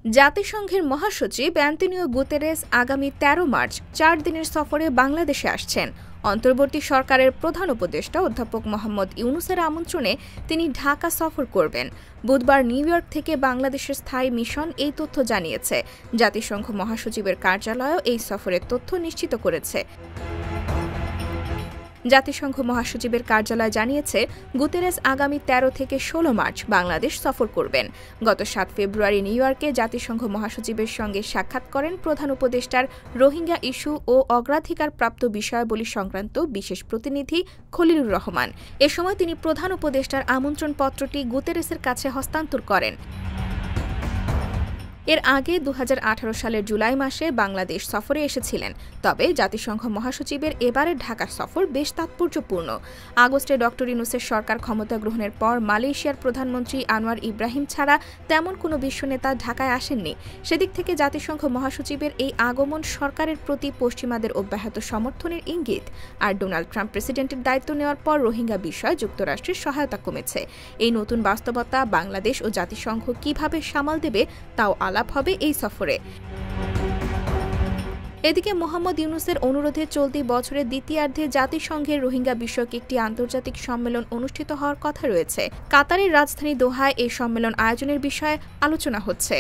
জাতিসংঘের মহাসচিব Antonio Guterres আগামী ১৩ মার্চ ৪ দিনের সফরে বাংলাদেশে আসছেন। অন্তর্বর্তী সরকারের প্রধান উপদেষ্টা অধ্যাপক মোহাম্মদ ইউনূসের আমন্ত্রণে তিনি ঢাকা সফর করবেন। বুধবার নিউ ইয়র্ক থেকে বাংলাদেশের স্থায়ী মিশন এই তথ্য জানিয়েছে। জাতিসংঘ মহাসচিবের কার্যালয়ও এই সফরের তথ্য নিশ্চিত করেছে। জাতিসংঘ মহাসচিবের কার্যালয় জানিয়েছে, গুতেরেস আগামী ১৩ থেকে ১৬ মার্চ বাংলাদেশ সফর করবেন। গত ৭ ফেব্রুয়ারি নিউ ইয়র্কে জাতিসংঘ মহাসচিবের সঙ্গে সাক্ষাৎ করেন প্রধান উপদেষ্টার রোহিঙ্গা ইস্যু ও অগ্রাধিকারপ্রাপ্ত বিষয়াবলী সংক্রান্ত বিশেষ প্রতিনিধি খলিলুর রহমান। এ সময় তিনি প্রধান উপদেষ্টার আমন্ত্রণপত্রটি গুতেরেসের কাছে হস্তান্তর করেন। এর আগে ২০১৮ সালের জুলাই মাসে বাংলাদেশ সফরে এসেছিলেন। তবে জাতিসংঘ মহাসচিবের এবারের ঢাকা সফর বেশ তাৎপর্যপূর্ণ। আগস্টে ড. ইউনূসের সরকার ক্ষমতা গ্রহণের পর মালয়েশিয়ার প্রধানমন্ত্রী আনোয়ার ইব্রাহিম ছাড়া তেমন কোনো বিশ্বনেতা ঢাকায় আসেননি। সেদিক থেকে জাতিসংঘ মহাসচিবের এই আগমন সরকারের প্রতি পশ্চিমাদের অব্যাহত সমর্থনের ইঙ্গিত। আর ডোনাল্ড ট্রাম্প প্রেসিডেন্টের দায়িত্ব নেওয়ার পর রোহিঙ্গা বিষয়ে যুক্তরাষ্ট্রের সহায়তা কমেছে। এই নতুন বাস্তবতা বাংলাদেশ ও জাতিসংঘ কিভাবে সামাল দেবে তাও আলাপ হবে এই সফরে। এদিকে মোহাম্মদ ইউনূসের অনুরোধে চলতি বছরের দ্বিতীয়ার্ধে জাতিসংঘের রোহিঙ্গা বিষয়ক একটি আন্তর্জাতিক সম্মেলন অনুষ্ঠিত হওয়ার কথা রয়েছে। কাতারের রাজধানী দোহায় এই সম্মেলন আয়োজনের বিষয়ে আলোচনা হচ্ছে।